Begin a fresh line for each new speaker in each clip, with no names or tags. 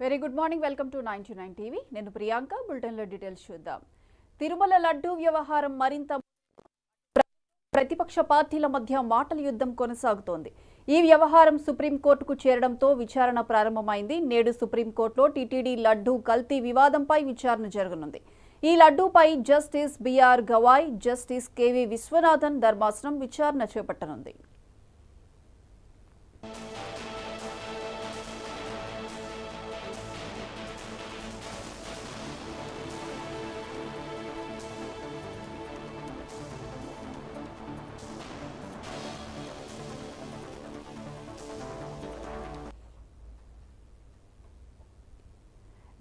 Very good morning, welcome to 99 TV. నేను ప్రియాంక. బులెటిన్లో details చూద్దాం. తిరుమల లడ్డూ వ్యవహారం మరింత ప్రతిపక్ష పార్టీల మధ్య మాటల యుద్ధం కొనసాగుతోంది. ఈ వ్యవహారం సుప్రీంకోర్టుకు చేరడంతో విచారణ ప్రారంభమైంది. నేడు సుప్రీంకోర్టులో టీటీడీ లడ్డూ కల్తీ వివాదంపై విచారణ జరగనుంది. ఈ లడ్డూపై justice B R Gavai, justice K V Viswanathan ధర్మాసనం విచారణ చేపట్టనుంది.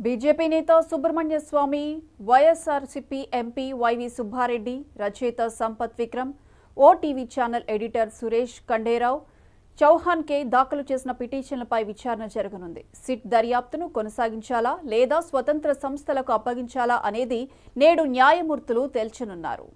బీజేపీ నేత Subrahmanya Swamy, YSRCP MP Y V Subbareddy, రచయిత Sampath Vikram, OTV channel editor Suresh Khanderao చౌహాన్కే దాఖలు చేసిన పిటిషన్లపై విచారణ జరగనుంది. సిట్ దర్యాప్తును కొనసాగించాలా లేదా స్వతంత్ర సంస్థలకు అప్పగించాలా అనేది నేడు న్యాయమూర్తులు తేల్చనున్నారు.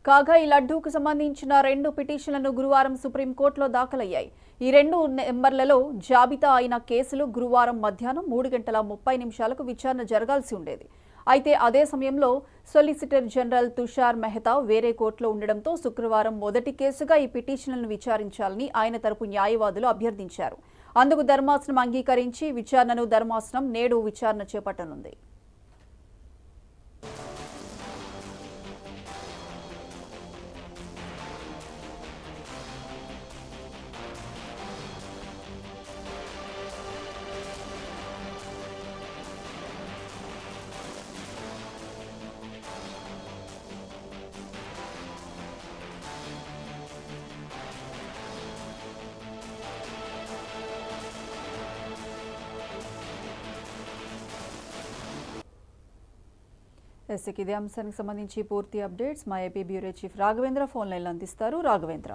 కాగా ఈ లడ్డూకు సంబంధించిన 2 పిటిషన్లను గురువారం సుప్రీంకోర్టులో దాఖలయ్యాయి. ఈ 2 నెంబర్లలో జాబితా అయిన కేసులు గురువారం మధ్యాహ్నం 3:30 విచారణ జరగాల్సి ఉండేది. అయితే అదే సమయంలో సొలిసిటర్ జనరల్ తుషార్ మెహతా వేరే కోర్టులో ఉండడంతో శుక్రవారం మొదటి కేసుగా ఈ పిటిషన్లను విచారించాలని ఆయన తరపు న్యాయవాదులు అభ్యర్థించారు. అందుకు ధర్మాసనం అంగీకరించి విచారణను ధర్మాసనం నేడు విచారణ చేపట్టనుంది. ఇదే అంశానికి సంబంధించి పూర్తి అప్డేట్స్ మా AP bureau chief Raghavendra phone లైన్లో అందిస్తారు. రాఘవేంద్ర,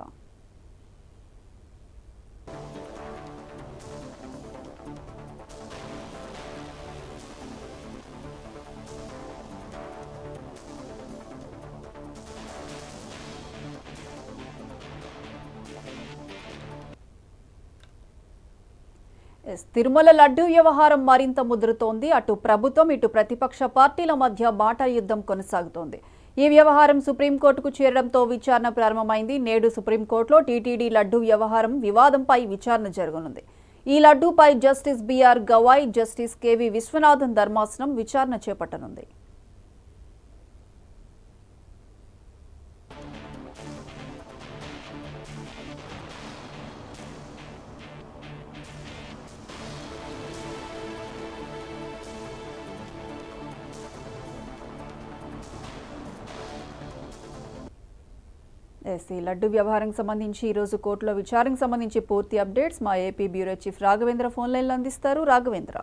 తిరుమల లడ్డూ వ్యవహారం మరింత ముదురుతోంది. అటు ప్రభుత్వం, ఇటు ప్రతిపక్ష పార్టీల మధ్య మాటల యుద్ధం కొనసాగుతోంది. ఈ వ్యవహారం సుప్రీంకోర్టుకు చేరడంతో విచారణ ప్రారంభమైంది. నేడు సుప్రీంకోర్టులో టీటీడీ లడ్డూ వ్యవహారం వివాదంపై విచారణ జరగనుంది. ఈ లడ్డూపై justice B R Gavai, justice K V Viswanathan ధర్మాసనం విచారణ చేపట్టనుంది. ఈ లడ్డు వ్యవహారం సంబంధించి ఈ రోజు కోర్టులో విచారణకు సంబంధించి పూర్తి అప్డేట్స్ మా AP bureau chief Raghavendra phone లైన్లో అందిస్తారు. రాఘవేంద్ర,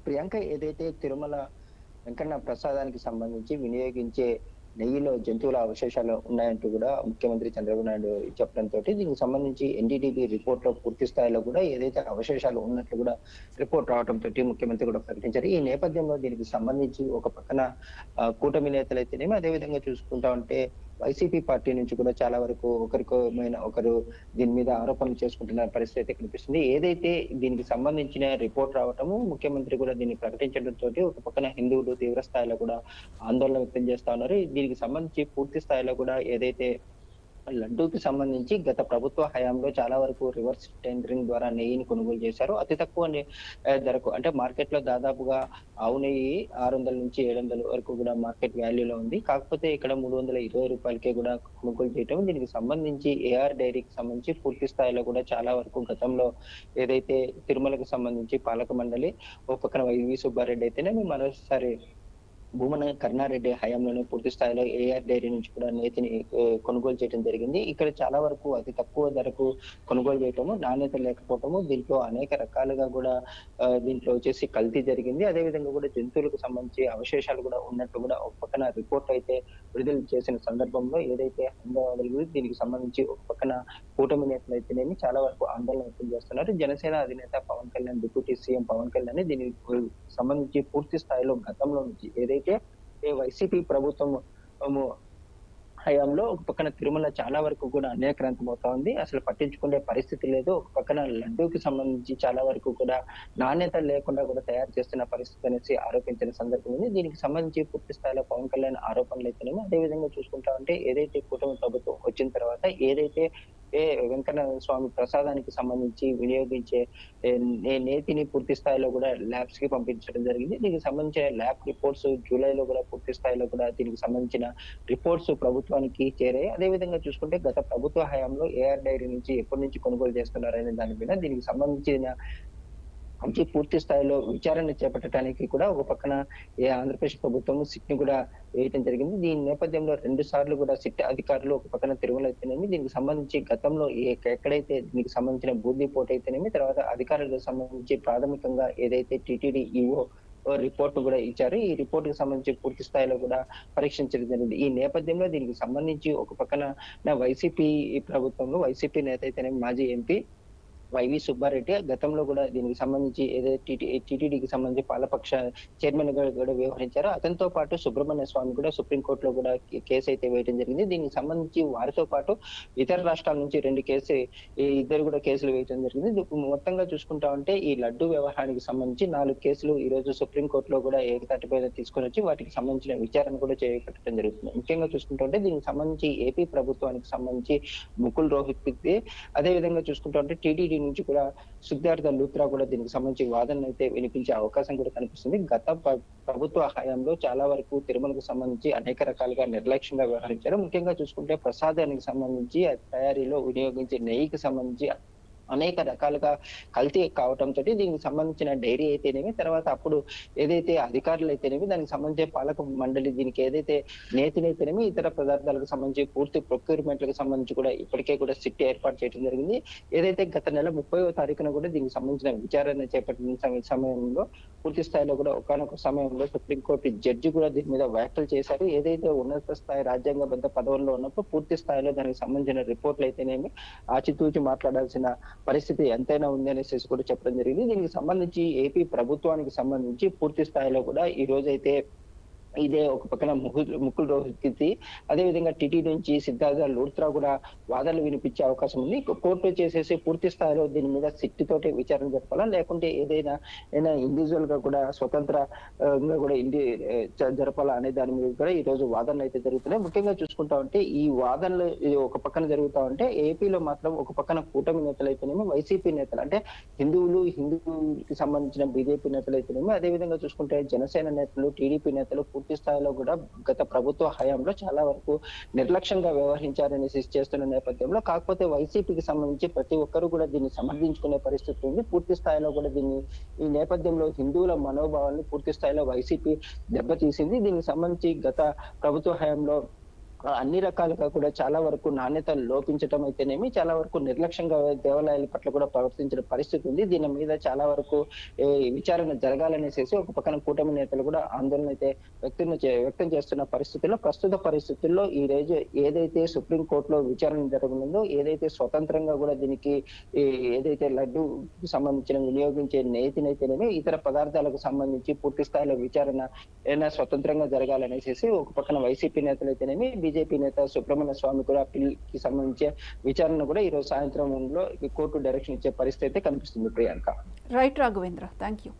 ప్రియాంక, ఏదైతే తిరుమల వెంకన్న ప్రసాదానికి సంబంధించి వినియోగించే నెయ్యిలో జంతువుల అవశేషాలు ఉన్నాయంటూ కూడా ముఖ్యమంత్రి చంద్రబాబు నాయుడు చెప్పడంతో దీనికి సంబంధించి ఎన్డీటీవీ రిపోర్ట్ లో పూర్తి స్థాయిలో కూడా ఏదైతే అవశేషాలు ఉన్నట్లు కూడా రిపోర్ట్ రావడంతో ముఖ్యమంత్రి కూడా ప్రకటించారు. ఈ నేపథ్యంలో దీనికి సంబంధించి ఒక పక్కన కూటమి నేతలైతేనేమి, అదేవిధంగా చూసుకుంటా ఉంటే వైసీపీ పార్టీ నుంచి కూడా చాలా వరకు ఒకరు దీని మీద ఆరోపణలు చేసుకుంటున్న పరిస్థితి అయితే కనిపిస్తుంది. ఏదైతే దీనికి సంబంధించిన రిపోర్ట్ రావటము, ముఖ్యమంత్రి కూడా దీన్ని ప్రకటించడంతో ఒక పక్కన హిందువులు తీవ్ర స్థాయిలో కూడా ఆందోళన వ్యక్తం చేస్తా ఉన్నారు. దీనికి సంబంధించి పూర్తి స్థాయిలో కూడా ఏదైతే లడ్డూకి సంబంధించి గత ప్రభుత్వ హయాంలో చాలా వరకు రివర్స్ టెండరింగ్ ద్వారా నెయ్యిని కొనుగోలు చేశారు. అతి తక్కువ ధరకు, అంటే మార్కెట్ లో దాదాపుగా ఆవు నెయ్యి 600 నుంచి 700 వరకు కూడా మార్కెట్ వాల్యూలో ఉంది. కాకపోతే ఇక్కడ 320 రూపాయలకే కూడా కొనుగోలు చేయటం, దీనికి సంబంధించి ఏఆర్ డైరీకి సంబంధించి పూర్తి స్థాయిలో కూడా చాలా వరకు గతంలో ఏదైతే తిరుమలకు సంబంధించి పాలక మండలి ఒక పక్కన వైవి సుబ్బారెడ్డి అయితేనే మరోసారి భూమన కరుణారెడ్డి హయాంలోనే పూర్తి స్థాయిలో ఏఆర్ డైరీ నుంచి కూడా నేతిని కొనుగోలు చేయడం జరిగింది. ఇక్కడ చాలా వరకు అతి తక్కువ ధరకు కొనుగోలు చేయటము, నాణ్యత లేకపోవటము, దీంట్లో అనేక రకాలుగా కూడా దీంట్లో వచ్చేసి కల్తీ జరిగింది. అదేవిధంగా కూడా జంతువులకు సంబంధించి అవశేషాలు కూడా ఉన్నట్టు కూడా ఒక పక్కన రిపోర్ట్ అయితే విడుదల చేసిన సందర్భంలో ఏదైతే హంగామా దీనికి సంబంధించి ఒక పక్కన కూటమి నేతలు అయితేనేమి చాలా వరకు ఆందోళన వ్యక్తం చేస్తున్నారు. జనసేన అధినేత పవన్ కళ్యాణ్, డిప్యూటీ సీఎం పవన్ కళ్యాణ్ దీనికి సంబంధించి పూర్తి స్థాయిలో గతంలో నుంచి ఏదైతే వైసీపీ ప్రభుత్వం హయాంలో ఒక పక్కన తిరుమల చాలా వరకు కూడా అన్యాక్రాంతం అవుతా ఉంది. అసలు పట్టించుకునే పరిస్థితి లేదు. ఒక పక్కన లడ్డూకి సంబంధించి చాలా వరకు కూడా నాణ్యత లేకుండా కూడా తయారు చేస్తున్న పరిస్థితి అనేసి ఆరోపించిన సందర్భం ఉంది. దీనికి సంబంధించి పూర్తి స్థాయిలో పవన్ కళ్యాణ్ ఆరోపణలు అయితేనేమో అదేవిధంగా చూసుకుంటా ఉంటే ఏదైతే కూటమి ప్రభుత్వం వచ్చిన తర్వాత ఏదైతే వెంకన్న స్వామి ప్రసాదానికి సంబంధించి వినియోగించే నేతిని పూర్తి స్థాయిలో కూడా ల్యాబ్స్ కి పంపించడం జరిగింది. దీనికి సంబంధించిన ల్యాబ్ రిపోర్ట్స్ జూలైలో కూడా పూర్తి స్థాయిలో కూడా దీనికి సంబంధించిన రిపోర్ట్స్ ప్రభుత్వానికి చేరాయి. అదేవిధంగా చూసుకుంటే గత ప్రభుత్వ హయాంలో ఏఆర్ డైరీ నుంచి ఎప్పటి నుంచి కొనుగోలు చేస్తున్నారనే దాని మీద దీనికి సంబంధించిన పూర్తి స్థాయిలో విచారణ చేపట్టడానికి కూడా ఒక పక్కన ఆంధ్రప్రదేశ్ ప్రభుత్వం సిట్ ని కూడా వేయడం జరిగింది. దీని నేపథ్యంలో 2 సార్లు కూడా సిట్ అధికారులు ఒక పక్కన తిరుమల అయితేనేమి దీనికి సంబంధించి గతంలో ఎక్కడైతే దీనికి సంబంధించిన బూర్ది పోటీ అయితేనేమి తర్వాత అధికారులకు సంబంధించి ప్రాథమికంగా ఏదైతే టీటీడీ ఈఓ రిపోర్ట్ కూడా ఇచ్చారు. ఈ రిపోర్ట్ కి సంబంధించి పూర్తి స్థాయిలో కూడా పరీక్షించడం జరిగింది. ఈ నేపథ్యంలో దీనికి సంబంధించి ఒక పక్కన వైసీపీ ప్రభుత్వంలో వైసీపీ నేత అయితేనేమి మాజీ ఎంపీ వైవి సుబ్బారెడ్డి గతంలో కూడా దీనికి సంబంధించి ఏదైతే టీటీడీకి సంబంధించి పాలపక్ష చైర్మన్ గా కూడా వ్యవహరించారో అతనితో పాటు సుబ్రహ్మణ్య స్వామి కూడా సుప్రీంకోర్టులో కూడా కేసు అయితే వేయడం జరిగింది. దీనికి సంబంధించి వారితో పాటు ఇతర రాష్ట్రాల నుంచి 2 ఇద్దరు కూడా కేసులు వేయడం జరిగింది. మొత్తంగా చూసుకుంటా ఉంటే ఈ లడ్డు వ్యవహారానికి సంబంధించి 4 కేసులు ఈ రోజు సుప్రీంకోర్టులో కూడా ఏకతాటిపైన తీసుకొని వచ్చి వాటికి సంబంధించిన విచారణ కూడా చేపట్టడం జరుగుతుంది. ముఖ్యంగా చూసుకుంటుంటే దీనికి సంబంధించి ఏపీ ప్రభుత్వానికి సంబంధించి ముకుల్ రోహిత్ అదే విధంగా చూసుకుంటుంటే టీటీడీ నుంచి కూడా సిద్ధార్థ లూత్రా కూడా దీనికి సంబంధించి వాదన అయితే వినిపించే అవకాశం కూడా కనిపిస్తుంది. గత ప్రభుత్వ హయాంలో చాలా వరకు తిరుమలకు సంబంధించి అనేక రకాలుగా నిర్లక్ష్యంగా వ్యవహరించారు. ముఖ్యంగా చూసుకుంటే ప్రసాదానికి సంబంధించి తయారీలో వినియోగించే నెయ్యికి సంబంధించి అనేక రకాలుగా కల్తీ కావడంతో దీనికి సంబంధించిన డైరీ అయితేనేమి తర్వాత అప్పుడు ఏదైతే అధికారులు అయితేనేమి దానికి సంబంధించి పాలక మండలి దీనికి ఏదైతే నేతినైతేనేమి ఇతర పదార్థాలకు సంబంధించి పూర్తి ప్రొక్యూర్మెంట్లకు సంబంధించి కూడా ఇప్పటికే కూడా సిట్ ఏర్పాటు చేయడం జరిగింది. ఏదైతే గత నెల 30వ తారీఖున కూడా దీనికి సంబంధించిన విచారణ చేపట్టిన సమయంలో పూర్తి స్థాయిలో కూడా ఒకానొక సమయంలో సుప్రీంకోర్టు జడ్జి కూడా దీని మీద వ్యాఖ్యలు చేశారు. ఏదైతే ఉన్నత స్థాయి రాజ్యాంగబద్ధ పదవుల్లో ఉన్నప్పుడు పూర్తి స్థాయిలో దానికి సంబంధించిన రిపోర్ట్లు అయితేనేమి ఆచితూచి మాట్లాడాల్సిన పరిస్థితి ఎంతైనా ఉంది అనేసి కూడా చెప్పడం జరిగింది. దీనికి సంబంధించి ఏపీ ప్రభుత్వానికి సంబంధించి పూర్తి స్థాయిలో కూడా ఈ రోజైతే ఇదే ఒక పక్కన ముకుల్ రోహిత్ అదేవిధంగా టిటి నుంచి సిద్ధార్థ లూత్రా కూడా వాదనలు వినిపించే అవకాశం ఉంది. కోర్టు చేసేసి పూర్తి స్థాయిలో దీని మీద సిట్ తోటి విచారణ జరపాలా లేకుంటే ఏదైనా ఇండివిజువల్ గా కూడా స్వతంత్రంగా కూడా జరపాలా అనే దాని మీద కూడా ఈ రోజు వాదనలు అయితే జరుగుతున్నాయి. ముఖ్యంగా చూసుకుంటా ఉంటే ఈ వాదనలు ఒక పక్కన జరుగుతా ఉంటే ఏపీలో మాత్రం ఒక పక్కన కూటమి నేతలు అయితేనేమి వైసీపీ నేతలు అంటే హిందువులకి సంబంధించిన బీజేపీ నేతలు అయితేనేమి అదేవిధంగా చూసుకుంటే జనసేన నేతలు టీడీపీ నేతలు పూర్తి స్థాయిలో కూడా గత ప్రభుత్వ హయాంలో చాలా వరకు నిర్లక్ష్యంగా వ్యవహరించారని చేస్తున్న నేపథ్యంలో కాకపోతే వైసీపీకి సంబంధించి ప్రతి ఒక్కరు కూడా దీన్ని సమర్థించుకునే పరిస్థితి ఉంది. పూర్తి స్థాయిలో కూడా ఈ నేపథ్యంలో హిందువుల మనోభావాన్ని పూర్తి స్థాయిలో వైసీపీ దెబ్బతీసింది. దీనికి సంబంధించి గత ప్రభుత్వ హయాంలో అన్ని రకాలుగా కూడా చాలా వరకు నాణ్యత లోపించడం అయితేనేమి చాలా వరకు నిర్లక్ష్యంగా దేవాలయాల పట్ల కూడా ప్రవర్తించిన పరిస్థితి ఉంది. దీని మీద చాలా వరకు విచారణ జరగాలనేసి ఒక పక్కన కూటమి నేతలు కూడా ఆందోళన అయితే వ్యక్తం చేస్తున్న పరిస్థితుల్లో ప్రస్తుత పరిస్థితుల్లో ఈ రోజు ఏదైతే సుప్రీంకోర్టులో విచారణ జరగనుందో ఏదైతే స్వతంత్రంగా కూడా దీనికి ఏదైతే లడ్డూకి సంబంధించిన వినియోగించే నేతినైతేనేమి ఇతర పదార్థాలకు సంబంధించి పూర్తి స్థాయిలో విచారణ ఏదైనా స్వతంత్రంగా జరగాలనేసి ఒక పక్కన వైసీపీ నేతలు అయితేనేమి బీజేపీ నేత సుబ్రహ్మణ్య స్వామి కూడా పిల్కి సంబంధించిన విచారణ కూడా ఈ రోజు సాయంత్రంలో కోర్టు డైరెక్షన్ ఇచ్చే పరిస్థితి అయితే కనిపిస్తుంది. Priyanka.
Right Raghavendra, thank you.